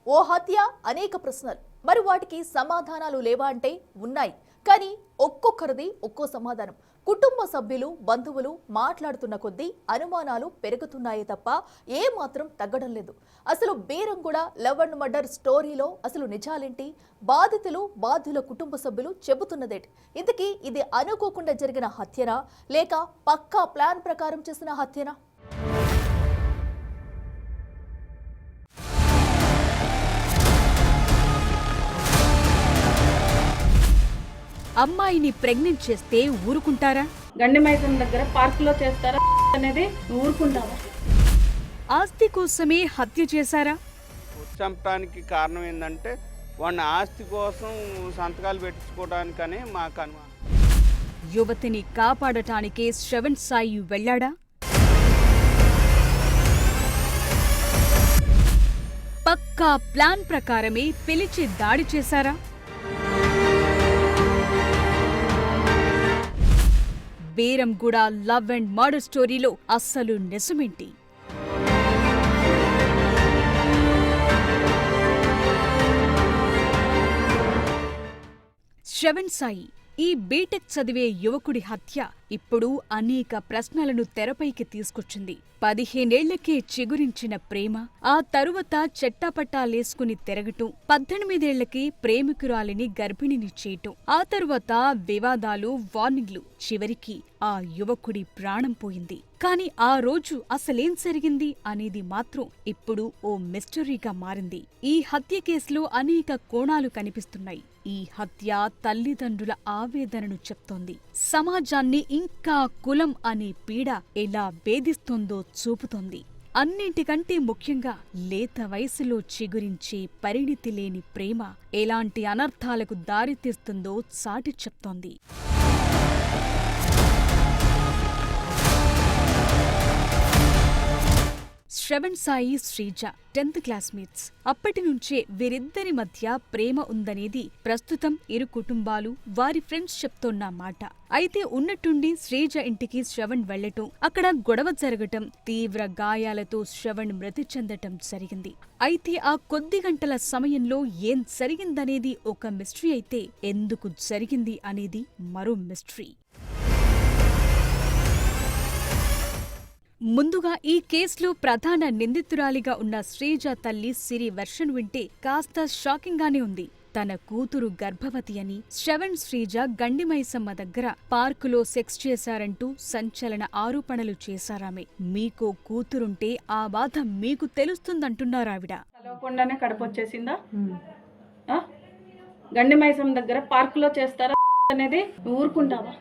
ఓ హత్య, అనేక ప్రశ్నలు. మరి వాటికి సమాధానాలు లేవా అంటే ఉన్నాయి. కానీ ఒక్కొక్కరిది ఒక్కో సమాధానం. కుటుంబ సభ్యులు, బంధువులు మాట్లాడుతున్న కొద్దీ అనుమానాలు పెరుగుతున్నాయే తప్ప ఏ మాత్రం తగ్గడం లేదు. అసలు బేరంగూడ లవ్ అండ్ మర్డర్ స్టోరీలో అసలు నిజాలేంటి? బాధితులు, బాధ్యుల కుటుంబ సభ్యులు చెబుతున్నదేంటి? ఇంతకీ ఇది అనుకోకుండా జరిగిన హత్యనా, లేక పక్కా ప్లాన్ ప్రకారం చేసిన హత్యనా? అమ్మాయిని ప్రెగ్నెంట్ చేస్తే ఊరుకుంటారా? గండిమైసన్ దగ్గర పార్కులో చేస్తారా అనేది ఊరుకుంటావా? ఆస్తి కోసమే హత్య చేశారా? చంపడానికి కారణం ఏంటంటే వాడిని ఆస్తి కోసం సంతకాలు పెట్టించుకోవడానికనే మాకు అనుమానం. యువతిని కాపాడటానికే శ్రవణ్ సాయి వెళ్ళాడా? పక్కా ప్లాన్ ప్రకారమే పిలిచి దాడి చేశారా? బేరంగూడ లవ్ అండ్ మర్డర్ స్టోరీలో అస్సలు నిజమేంటి? శ్రవణ్ సాయి, ఈ బీటెక్ చదివే యువకుడి హత్య ఇప్పుడు అనేక ప్రశ్నలను తెరపైకి తీసుకొచ్చింది. 15 ఏళ్లకే చిగురించిన ప్రేమ, ఆ తరువాత చెట్టాపట్టాలేసుకుని తిరగటం, 18 ఏళ్లకి ప్రేమికురాలిని గర్భిణిని చేయటం, ఆ తరువాత వివాదాలు, వార్నింగ్లు, చివరికి ఆ యువకుడి ప్రాణం పోయింది. కాని ఆ రోజు అసలేం జరిగింది అనేది మాత్రం ఇప్పుడు ఓ మిస్టరీగా మారింది. ఈ హత్య కేసులో అనేక కోణాలు కనిపిస్తున్నాయి. ఈ హత్య తల్లిదండ్రుల ఆవేదనను చెప్తోంది. సమాజాన్ని ఇంకా కులం అనే పీడ ఎలా వేధిస్తోందో చూపుతోంది. అన్నింటికంటే ముఖ్యంగా లేత వయసులో చిగురించే పరిణితి లేని ప్రేమ ఎలాంటి అనర్థాలకు దారితీస్తుందో చాటి చెప్తోంది. Shravan Sai, Sreeja 10th classmates. అప్పటి నుంచే వీరిద్దరి మధ్య ప్రేమ ఉందనేది ప్రస్తుతం ఇరు కుటుంబాలు, వారి ఫ్రెండ్స్ చెప్తోన్న మాట. అయితే ఉన్నట్టుండి శ్రీజ ఇంటికి శ్రవణ్ వెళ్లటం, అక్కడ గొడవ జరగటం, తీవ్ర గాయాలతో శ్రవణ్ మృతి చెందటం జరిగింది. అయితే ఆ కొద్ది గంటల సమయంలో ఏం జరిగిందనేది ఒక మిస్టరీ అయితే, ఎందుకు జరిగింది అనేది మరో మిస్టరీ. ముందుగా ఈ కేసులో ప్రధాన నిందితురాలిగా ఉన్న శ్రీజ తల్లి సిరి వెర్షన్ వింటే కాస్త షాకింగ్గానే ఉంది. తన కూతురు గర్భవతి అని శ్రవణ్, శ్రీజ గండిమైసమ్మ దగ్గర పార్కులో సెక్స్ చేశారంటూ సంచలన ఆరోపణలు చేశారామె. మీకో కూతురుంటే ఆ బాధ మీకు తెలుస్తుందంటున్నారావిడ. చదవకుండానే కడుపు వచ్చేసిందా? గండిమైసమ్మ దగ్గర పార్కులో చేస్తారా అనేది ఊరుకుంటావా?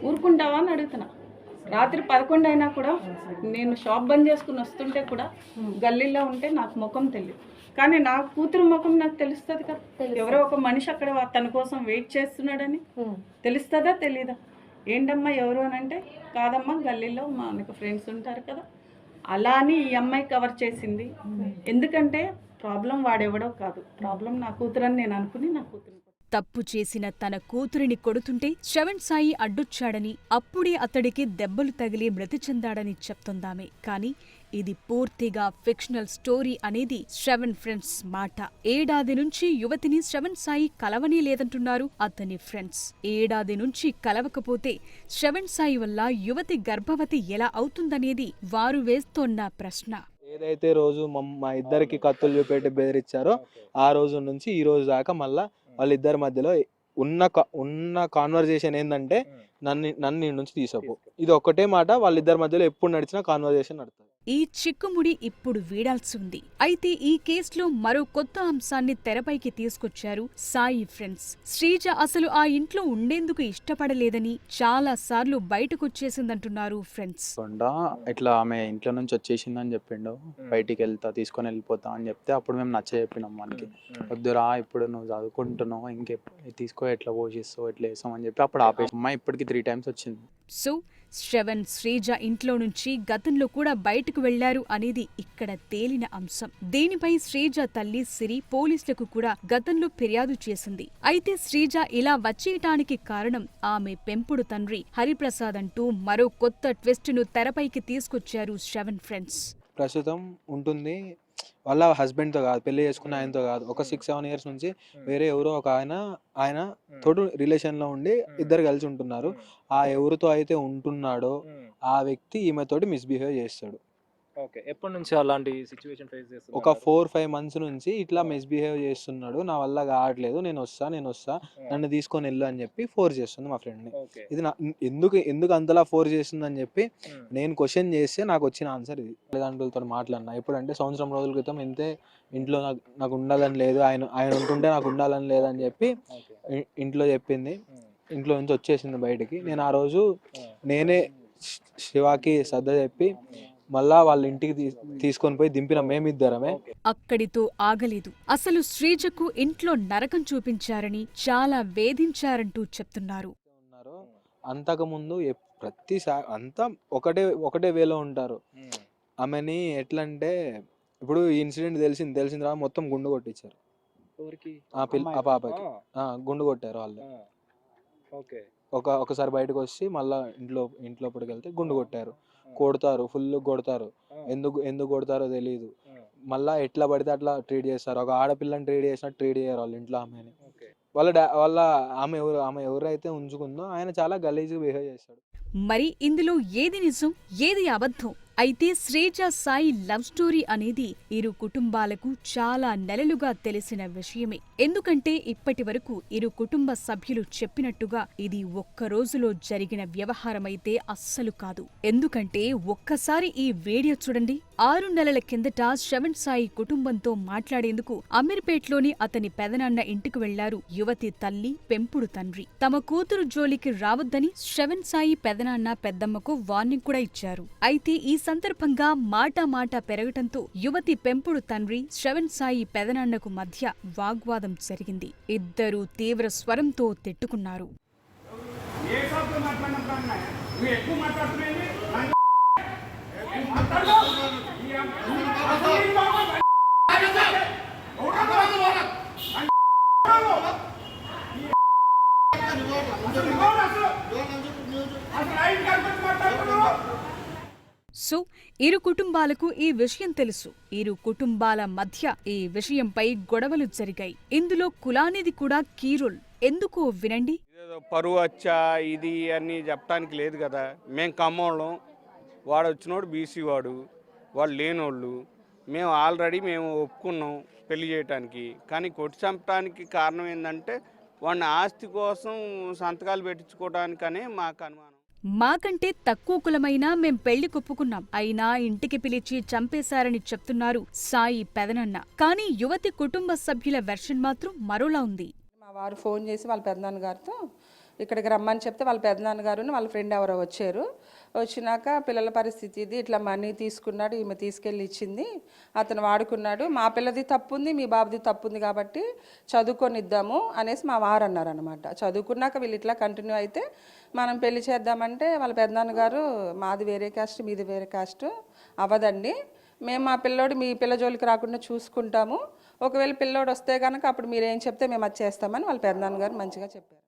ఊరుకుంటావా అని అడుగుతున్నా. రాత్రి 11 అయినా కూడా నేను షాప్ బంద్ చేసుకుని వస్తుంటే కూడా గల్లీలో ఉంటే నాకు ముఖం తెలియదు, కానీ నా కూతురు ముఖం నాకు తెలుస్తుంది కదా. ఎవరో ఒక మనిషి అక్కడ తన కోసం వెయిట్ చేస్తున్నాడని తెలుస్తుందా? తెలీదా? ఏంటమ్మా ఎవరు అని అంటే, కాదమ్మా గల్లీలో మా నాకు ఫ్రెండ్స్ ఉంటారు కదా, అలా అని ఈ అమ్మాయి కవర్ చేసింది. ఎందుకంటే ప్రాబ్లం వాడెవడో కాదు, ప్రాబ్లం నా కూతురు అని నేను అనుకుని నా కూతురు. తప్పు చేసిన తన కూతురిని కొడుతుంటే శ్రవణ్ సాయి అడ్డొచ్చాడని, అప్పుడే అతడికి దెబ్బలు తగిలి మృతి చెందాడని చెప్తోందామె. కాని ఇది పూర్తిగా ఫిక్షనల్ స్టోరీ అనేది శ్రవణ్ ఫ్రెండ్స్ మాట. ఏడాది నుంచి యువతిని శ్రవణ్ సాయి కలవనే లేదంటున్నారు అతని ఫ్రెండ్స్. ఏడాది నుంచి కలవకపోతే శ్రవణ్ సాయి వల్ల యువతి గర్భవతి ఎలా అవుతుందనేది వారు వేస్తోన్న ప్రశ్న. ఏదైతే రోజు మా ఇద్దరికి కత్తులు చూపెట్టి బెదిరించారో ఆ రోజు నుంచి ఈ రోజు దాకా మళ్ళా వాళ్ళిద్దరి మధ్యలో ఉన్న కాన్వర్జేషన్ ఏంటంటే నన్ను నుంచి తీసుకో, ఇది ఒక్కటే మాట. వాళ్ళిద్దరి మధ్యలో ఎప్పుడు నడిచిన కాన్వర్జేషన్ నడుతుంది. ఈ చిక్కుముడి ఇప్పుడు వీడాల్సి ఉంది. అయితే ఈ కేసులో మరో కొత్త అంశాన్ని తెరపైకి తీసుకొచ్చారు సాయి ఫ్రెండ్స్. శ్రీజ అసలు ఆ ఇంట్లో ఉండేందుకు ఇష్టపడలేదని, చాలా సార్లు బయటకొచ్చేసిందంటున్నారు ఫ్రెండ్స్. ఇట్లా ఆమె ఇంట్లో నుంచి వచ్చేసిందని చెప్పిండు, బయటికి వెళ్తా తీసుకొని వెళ్ళిపోతా అని చెప్తే అప్పుడు మేము నచ్చ చెప్పినాం మనకి, వద్దురా ఇప్పుడు నువ్వు చదువుకుంటున్నావు, ఇంకే తీసుకో, ఎట్లా పోషిస్తావు, ఎట్లా వేసాం అని చెప్పి అప్పుడు ఆపేసి అమ్మాయి ఇప్పటికి 3 times వచ్చింది. సో శ్రవణ్, శ్రీజ ఇంట్లో నుంచి గతంలో కూడా బయటకు వెళ్లారు అనేది ఇక్కడ తేలిన అంశం. దీనిపై శ్రీజ తల్లి సిరి పోలీసులకు కూడా గతంలో ఫిర్యాదు చేసింది. అయితే శ్రీజ ఇలా వచ్చేయటానికి కారణం ఆమె పెంపుడు తండ్రి హరిప్రసాద్ అంటూ మరో కొత్త ట్విస్ట్ ను తెరపైకి తీసుకొచ్చారు శ్రవణ్ ఫ్రెండ్స్. ప్రస్తుతం ఉంటుంది వాళ్ళ హస్బెండ్తో కాదు, పెళ్లి చేసుకున్న ఆయనతో కాదు, ఒక 6-7 ఇయర్స్ నుంచి వేరే ఎవరో ఒక ఆయన తోడు రిలేషన్లో ఉండి ఇద్దరు కలిసి ఉంటున్నారు. ఆ ఎవరితో అయితే ఉంటున్నాడో ఆ వ్యక్తి ఈమెతోటి మిస్బిహేవ్ చేస్తాడు. ఓకే. ఎప్పటి నుంచి అలాంటి సిచ్యువేషన్ ఫేస్ చేస్తున్నారు? ఒక 4-5 మంత్స్ నుంచి ఇట్లా మిస్బిహేవ్ చేస్తున్నాడు, నా వల్ల కావట్లేదు, నేను వస్తా నన్ను తీసుకొని వెళ్ళు అని చెప్పి ఫోర్స్ చేస్తుంది మా ఫ్రెండ్ని. ఓకే. ఇది ఎందుకు అంతలా ఫోర్స్ చేస్తుంది అని చెప్పి నేను క్వశ్చన్ చేస్తే నాకు వచ్చిన ఆన్సర్ ఇది. తల్లిదండ్రులతో మాట్లాడినా ఎప్పుడంటే సంవత్సరం రోజుల క్రితం ఇంట్లో నాకు ఉండాలని లేదు, ఆయన ఉంటుంటే నాకు ఉండాలని లేదని చెప్పి ఇంట్లో చెప్పింది. ఇంట్లో నుంచి వచ్చేసింది బయటికి. నేను ఆ రోజు నేనే శివాకి సర్ద చెప్పి మళ్ళా వాళ్ళ ఇంటికి తీసుకొని పోయి దింపిన మేమిద్దరమే. అక్కడితో ఆగలేదు. అసలు శ్రీజకు ఇంట్లో నరకం చూపించారని, చాలా వేధించారంటూ చెప్తున్నారు. అంతకుముందు ప్రతిసారి అంతా ఒకటే వేలో ఉంటారు. ఆమెని ఎట్లా అంటే ఇప్పుడు ఈ ఇన్సిడెంట్ తెలిసిన తర్వాత మొత్తం గుండు కొట్టించారు. ఆ పాపకి గుండు కొట్టారు వాళ్ళు. ఒకసారి బయటకు వచ్చి మళ్ళా ఇంట్లోపడికి వెళ్తే గుండు కొట్టారు. కొడతారు, ఫుల్ కొడతారు. ఎందుకు కొడతారో తెలియదు. మళ్ళా ఎట్లా పడితే అట్లా ట్రీట్ చేస్తారు. ఒక ఆడపిల్లని ట్రీట్ చేసినట్టు ట్రీట్ చేయరు వాళ్ళ ఇంట్లో ఆమెని. వాళ్ళ ఆమె ఎవరైతే ఉంచుకుందో ఆయన చాలా గలీజ్గా బిహేవ్ చేస్తాడు. మరి ఇందులో ఏది నిజం, ఏది అబద్ధం? అయితే శ్రీజ సాయి లవ్ స్టోరీ అనేది ఇరు కుటుంబాలకు చాలా నెలలుగా తెలిసిన విషయమే. ఎందుకంటే ఇప్పటి వరకు ఇరు కుటుంబ సభ్యులు చెప్పినట్టుగా ఇది ఒక్క రోజులో జరిగిన వ్యవహారమైతే అస్సలు కాదు. ఎందుకంటే ఒక్కసారి ఈ వీడియో చూడండి. 6 నెలల కిందట శ్రవణ్ సాయి కుటుంబంతో మాట్లాడేందుకు అమీర్పేట్లోని అతని పెదనాన్న ఇంటికి వెళ్లారు యువతి తల్లి, పెంపుడు తండ్రి. తమ కూతురు జోలికి రావద్దని శ్రవణ్ సాయి పెదనాన్న పెద్దమ్మకు వార్నింగ్ కూడా ఇచ్చారు. అయితే ఈ సందర్భంగా మాట పెరగటంతో యువతి పెంపుడు తండ్రి శ్రవణ్ సాయి పెదనాన్నకు మధ్య వాగ్వాదం జరిగింది. ఇద్దరూ తీవ్ర స్వరంతో తిట్టుకున్నారు. సో ఇరు కుటుంబాలకు ఈ విషయం తెలుసు. ఇరు కుటుంబాల మధ్య ఈ విషయంపై గొడవలు జరిగాయి. ఇందులో కులానిది కూడా కీ రోల్. ఎందుకో వినండి. పరువు వచ్చా ఇది అని చెప్పడానికి లేదు కదా. మేము ఖమ్మంలో, వాడు వచ్చినోడు బీసీ వాడు, వాళ్ళు లేనోళ్ళు. మేము ఆల్రెడీ ఒప్పుకున్నాం పెళ్లి చేయటానికి. కానీ కొట్టి చంపడానికి కారణం ఏంటంటే వాడిని ఆస్తి కోసం సంతకాలు పెట్టించుకోవడానికనే మాకు అనుమానం. మాకంటే తక్కువ కులమైనా మేం పెళ్లి కొప్పుకున్నాం, అయినా ఇంటికి పిలిచి చంపేశారని చెప్తున్నారు సాయి పెదనన్న. కానీ యువతి కుటుంబ సభ్యుల వెర్షన్ మాత్రం మరోలా ఉంది. మా వారు ఫోన్ చేసి వాళ్ళ పెదనాన్నగారితో ఇక్కడికి రమ్మని చెప్తే వాళ్ళ పెదనాన్నగారు వాళ్ళ ఫ్రెండ్ ఎవరో వచ్చారు. వచ్చినాక పిల్లల పరిస్థితి ఇది, ఇట్లా మనీ తీసుకున్నాడు, ఈమె తీసుకెళ్ళి ఇచ్చింది, అతను వాడుకున్నాడు, మా పిల్లది తప్పు ఉంది, మీ బాబుది తప్పు ఉంది కాబట్టి చదువుకొని ఇద్దాము అనేసి మా వారు అన్నారనమాట. చదువుకున్నాక వీళ్ళు ఇట్లా కంటిన్యూ అయితే మనం పెళ్లి చేద్దామంటే వాళ్ళ పెదనాన్నగారు మాది వేరే కాస్ట్, మీది వేరే కాస్ట్ అవ్వదండి, మేము మా పిల్లోడు మీ పిల్ల జోలికి రాకుండా చూసుకుంటాము, ఒకవేళ పిల్లోడు వస్తే కనుక అప్పుడు మీరేం చెప్తే మేము అది చేస్తామని వాళ్ళ పెదనాన్నగారు మంచిగా చెప్పారు.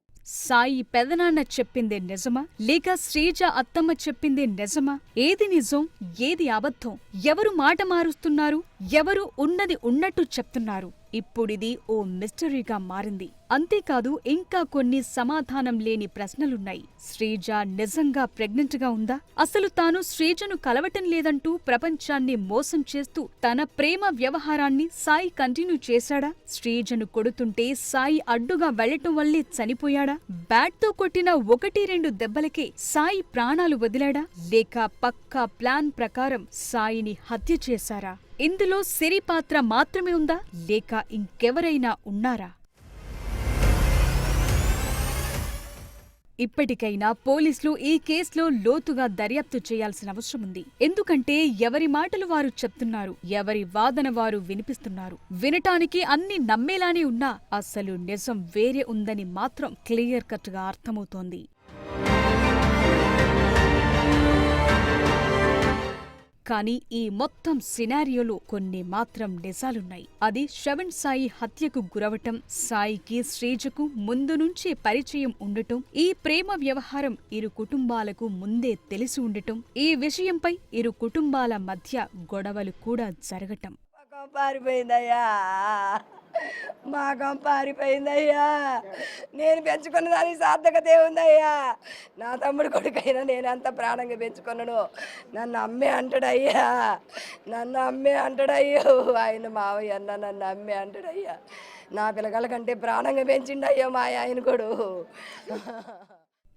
సాయి పెదనాన్న చెప్పిందే నిజమా, లేక శ్రీజ అత్తమ్మ చెప్పిందే నిజమా? ఏది నిజం, ఏది అబద్ధం? ఎవరు మాట మారుస్తున్నారు, ఎవరు ఉన్నది ఉన్నట్టు చెప్తున్నారు? ఇప్పుడిది ఓ మిస్టరీగా మారింది. అంతేకాదు ఇంకా కొన్ని సమాధానం లేని ప్రశ్నలున్నాయి. శ్రీజ నిజంగా ప్రెగ్నెంట్ గా ఉందా? అసలు తాను శ్రీజను కలవటం లేదంటూ ప్రపంచాన్ని మోసం చేస్తూ తన ప్రేమ వ్యవహారాన్ని సాయి కంటిన్యూ చేశాడా? శ్రీజను కొడుతుంటే సాయి అడ్డుగా వెళ్లటం వల్లే చనిపోయాడా? బ్యాట్తో కొట్టిన 1-2 దెబ్బలకే సాయి ప్రాణాలు వదిలాడా? లేక పక్కా ప్లాన్ ప్రకారం సాయిని హత్య చేశారా? ఇందులో సిరి పాత్ర మాత్రమే ఉందా, లేక ఇంకెవరైనా ఉన్నారా? ఇప్పటికైనా పోలీసులు ఈ కేసులో లోతుగా దర్యాప్తు చేయాల్సిన అవసరం ఉంది. ఎందుకంటే ఎవరి మాటలు వారు చెప్తున్నారు, ఎవరి వాదన వారు వినిపిస్తున్నారు. వినటానికి అన్ని నమ్మేలానే ఉన్నా అసలు నిజం వేరే ఉందని మాత్రం క్లియర్ కట్ గా అర్థమవుతోంది. కానీ ఈ మొత్తం సినారియోలో కొన్ని మాత్రం నిజాలున్నాయి. అది శ్రవణ్ సాయి హత్యకు గురవటం, సాయికి శ్రీజకు ముందు నుంచే పరిచయం ఉండటం, ఈ ప్రేమ వ్యవహారం ఇరు కుటుంబాలకు ముందే తెలిసి ఉండటం, ఈ విషయంపై ఇరు కుటుంబాల మధ్య గొడవలు కూడా జరగటం. పారిపోయిందయ్యా, మాకం పారిపోయిందయ్యా. నేను పెంచుకున్న దానికి సార్థకత ఏముందయ్యా? నా తమ్ముడు కొడుకైనా నేను అంత ప్రాణంగా పెంచుకున్నాను. నన్ను అమ్మే అంటాడయ్యా, నన్ను అమ్మే అంటాడయ్యో. ఆయన మావయ్య అన్న నన్ను అమ్మే అంటాడయ్యా. నా పిల్లగాళ్ళ కంటే ప్రాణంగా పెంచిండయ్యో మా ఆయన కొడు.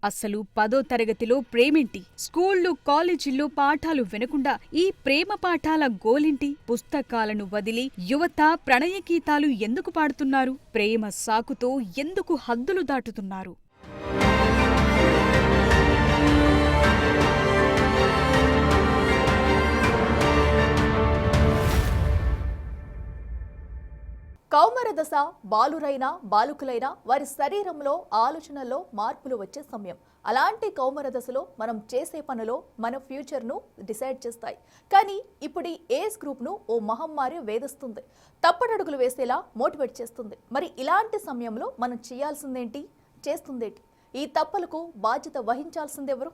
అసలు 10వ తరగతిలో ప్రేమేంటి? స్కూళ్ళు కాలేజీల్లో పాఠాలు వినకుండా ఈ ప్రేమ పాఠాల గోలింటి? పుస్తకాలను వదిలి యువత ప్రణయ గీతాలు ఎందుకు పాడుతున్నారు? ప్రేమ సాకుతో ఎందుకు హద్దులు దాటుతున్నారు? కౌమార దశ బాలురైనా బాలుకులైనా వారి శరీరంలో ఆలోచనల్లో మార్పులు వచ్చే సమయం. అలాంటి కౌమార దశలో మనం చేసే పనులు మన ఫ్యూచర్ను డిసైడ్ చేస్తాయి. కానీ ఇప్పుడు ఈ ఏజ్ గ్రూప్ను ఓ మహమ్మారి వేధిస్తుంది, తప్పటడుగులు వేసేలా మోటివేట్ చేస్తుంది. మరి ఇలాంటి సమయంలో మనం చేయాల్సిందేంటి, చేస్తుందేంటి? ఈ తప్పులకు బాధ్యత వహించాల్సిందెవరు?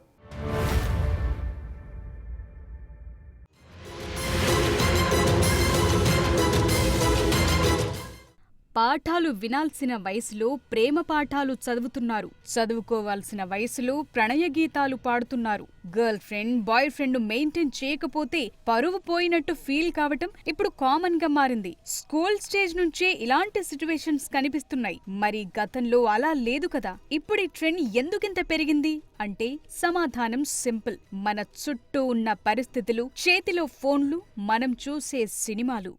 పాఠాలు వినాల్సిన వయసులో ప్రేమ పాఠాలు చదువుతున్నారు. చదువుకోవాల్సిన వయసులో ప్రణయ గీతాలు పాడుతున్నారు. Girl friend, boy friend maintain చేయకపోతే పరువు పోయినట్టు ఫీల్ కావటం ఇప్పుడు కామన్ గా మారింది. స్కూల్ స్టేజ్ నుంచే ఇలాంటి సిచ్యువేషన్స్ కనిపిస్తున్నాయి. మరి గతంలో అలా లేదు కదా. ఇప్పుడు ఈ ట్రెండ్ ఎందుకింత పెరిగింది అంటే సమాధానం సింపుల్. మన చుట్టూ ఉన్న పరిస్థితులు, చేతిలో ఫోన్లు, మనం చూసే సినిమాలు.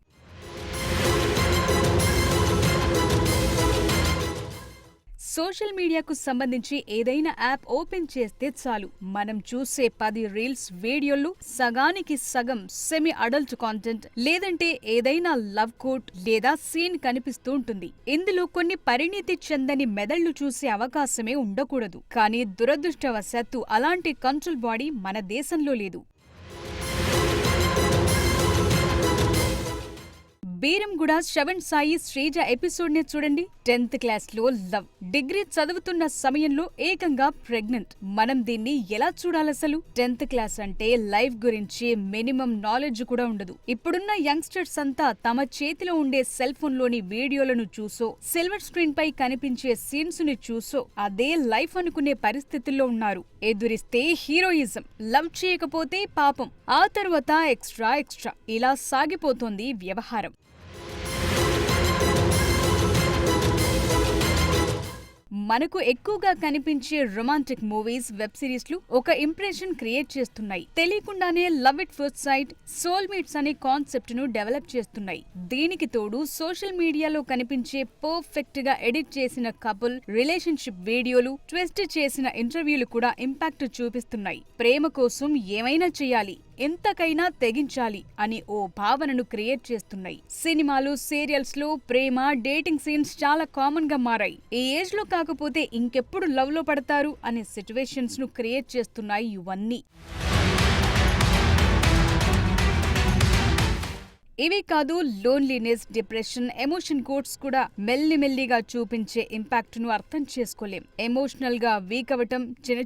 సోషల్ మీడియాకు సంబంధించి ఏదైనా యాప్ ఓపెన్ చేస్తే చాలు, మనం చూసే 10 రీల్స్, వీడియోలు సగానికి సగం సెమీ అడల్ట్ కాంటెంట్, లేదంటే ఏదైనా లవ్ కోట్ లేదా సీన్ కనిపిస్తూ ఉంటుంది. ఇందులో కొన్ని పరిణితి చెందని మెదళ్లు చూసే అవకాశమే ఉండకూడదు. కానీ దురదృష్టవశాత్తు అలాంటి కంట్రోల్ బాడీ మన దేశంలో లేదు. బీరంగూడ శ్రవణ్ సాయి శ్రీజ ఎపిసోడ్ ని చూడండి. 10th క్లాస్లో లవ్, డిగ్రీ చదువుతున్న సమయంలో ఏకంగా ప్రెగ్నెంట్. మనం దీన్ని ఎలా చూడాలసలు? 10th క్లాస్ అంటే లైఫ్ గురించి మినిమం నాలెడ్జ్ కూడా ఉండదు. ఇప్పుడున్న యంగ్స్టర్స్ అంతా తమ చేతిలో ఉండే సెల్ ఫోన్ లోని వీడియోలను చూసో, సిల్వర్ స్క్రీన్ పై కనిపించే సీన్స్ ని చూసో అదే లైఫ్ అనుకునే పరిస్థితుల్లో ఉన్నారు. ఎదురిస్తే హీరోయిజం, లవ్ చేయకపోతే పాపం, ఆ తర్వాత ఎక్స్ట్రా ఇలా సాగిపోతోంది వ్యవహారం. మనకు ఎక్కువగా కనిపించే రొమాంటిక్ మూవీస్, వెబ్ సిరీస్లు ఒక ఇంప్రెషన్ క్రియేట్ చేస్తున్నాయి. తెలియకుండానే love at first sight, soulmates అనే కాన్సెప్ట్ ను డెవలప్ చేస్తున్నాయి. దీనికి తోడు సోషల్ మీడియాలో కనిపించే పర్ఫెక్ట్ గా ఎడిట్ చేసిన కపుల్ రిలేషన్షిప్ వీడియోలు, ట్విస్ట్ చేసిన ఇంటర్వ్యూలు కూడా ఇంపాక్ట్ చూపిస్తున్నాయి. ప్రేమ కోసం ఏమైనా చేయాలి, ఎంతకైనా తెగించాలి అని ఓ భావనను క్రియేట్ చేస్తున్నాయి. సినిమాలు, సీరియల్స్ లో ప్రేమ, డేటింగ్ సీన్స్ చాలా కామన్ గా మారాయి. ఈ ఏజ్ లో కాకపోతే ఇంకెప్పుడు లవ్ లో పడతారు అనే సిచ్యువేషన్స్ ను క్రియేట్ చేస్తున్నాయి ఇవన్నీ. ఇవే కాదు, లోన్లీనెస్, డిప్రెషన్, ఎమోషన్ కోడ్స్ కూడా మెల్లిమెల్లిగా చూపించే ఇంపాక్ట్ ను అర్థం చేసుకోలేం. ఎమోషనల్ గా వీక్ అవటం,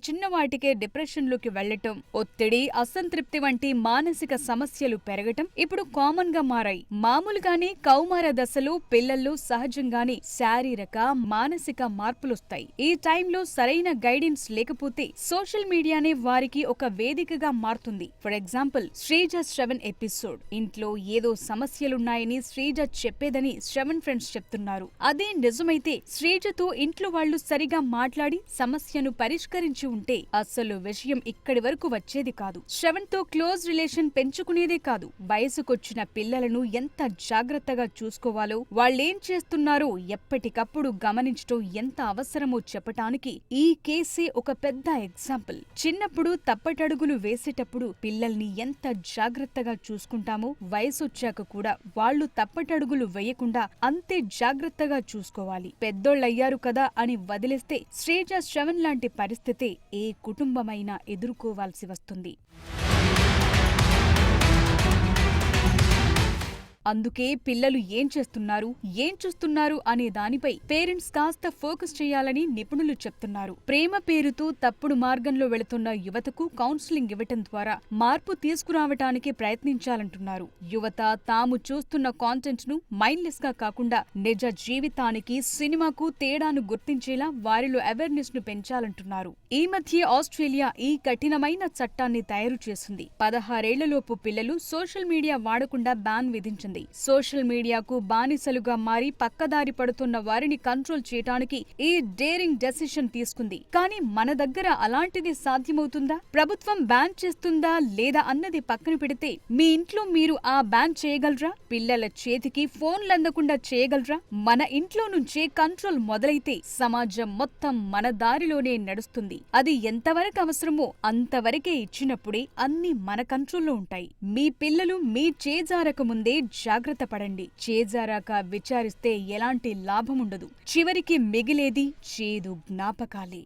చిన్న వాటికే డిప్రెషన్ లోకి వెళ్లటం, ఒత్తిడి, అసంతృప్తి వంటి మానసిక సమస్యలు పెరగటం ఇప్పుడు కామన్ గా మారాయి. మామూలుగానే కౌమార దశలో పిల్లల్లో సహజంగానే శారీరక, మానసిక మార్పులొస్తాయి. ఈ టైంలో సరైన గైడెన్స్ లేకపోతే సోషల్ మీడియానే వారికి ఒక వేదికగా మారుతుంది. For example, Sreeja Shravan episode. ఇంట్లో ఏదో సమస్యలున్నాయని శ్రీజ చెప్పేదని శ్రవణ్ ఫ్రెండ్స్ చెప్తున్నారు. అదే నిజమైతే శ్రీజతో ఇంట్లో వాళ్లు సరిగా మాట్లాడి సమస్యను పరిష్కరించి ఉంటే అసలు విషయం ఇక్కడి వరకు వచ్చేది కాదు. శ్రవణ్ తో క్లోజ్ రిలేషన్ పెంచుకునేదే కాదు, వయసుకొచ్చిన పిల్లలను ఎంత జాగ్రత్తగా చూసుకోవాలో, వాళ్ళేం చేస్తున్నారో ఎప్పటికప్పుడు గమనించడం ఎంత అవసరమో చెప్పటానికి ఈ కేసే ఒక పెద్ద ఎగ్జాంపుల్. చిన్నప్పుడు తప్పటడుగులు వేసేటప్పుడు పిల్లల్ని ఎంత జాగ్రత్తగా చూసుకుంటామో వయసొచ్చాక కూడా వాళ్ళు తప్పటడుగులు వేయకుండా అంతే జాగ్రత్తగా చూసుకోవాలి. పెద్దోళ్ళయ్యారు కదా అని వదిలేస్తే శ్రీజ, శ్రవణ్ లాంటి పరిస్థితి ఏ కుటుంబమైనా ఎదుర్కోవాల్సి వస్తుంది. అందుకే పిల్లలు ఏం చేస్తున్నారు, ఏం చూస్తున్నారు అనే దానిపై పేరెంట్స్ కాస్త ఫోకస్ చేయాలని నిపుణులు చెప్తున్నారు. ప్రేమ పేరుతో తప్పుడు మార్గంలో వెళుతున్న యువతకు కౌన్సిలింగ్ ఇవ్వటం ద్వారా మార్పు తీసుకురావటానికి ప్రయత్నించాలంటున్నారు. యువత తాము చూస్తున్న కాంటెంట్ ను మైండ్లెస్ గా కాకుండా నిజ జీవితానికి, సినిమాకు తేడాను గుర్తించేలా వారిలో అవేర్నెస్ ను పెంచాలంటున్నారు. ఈ మధ్య ఆస్ట్రేలియా ఈ కఠినమైన చట్టాన్ని తయారు చేసింది. 16 ఏళ్లలోపు పిల్లలు సోషల్ మీడియా వాడకుండా బ్యాన్ విధించింది. సోషల్ మీడియాకు బానిసలుగా మారి పక్కదారి పడుతున్న వారిని కంట్రోల్ చేయడానికి ఈ డేరింగ్ డెసిషన్ తీసుకుంది. కానీ మన దగ్గర అలాంటిది సాధ్యమవుతుందా? ప్రభుత్వం బ్యాన్ చేస్తుందా లేదా అన్నది పక్కన పెడితే మీ ఇంట్లో మీరు ఆ బ్యాన్ చేయగలరా? పిల్లల చేతికి ఫోన్లు అందకుండా చేయగలరా? మన ఇంట్లో నుంచే కంట్రోల్ మొదలైతే సమాజం మొత్తం మన దారిలోనే నడుస్తుంది. అది ఎంతవరకు అవసరమో అంతవరకే ఇచ్చినప్పుడే అన్ని మన కంట్రోల్లో ఉంటాయి. మీ పిల్లలు మీ చేజారక ముందే జాగ్రత్త పడండి. చేజారాక విచారిస్తే ఎలాంటి లాభముండదు. చివరికి మిగిలేది చేదు జ్ఞాపకాలే.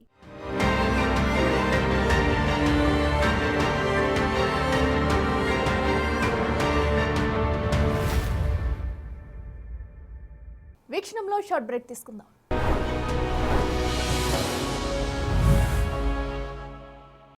వీక్షణంలో షార్ట్ బ్రేక్ తీసుకుందాం.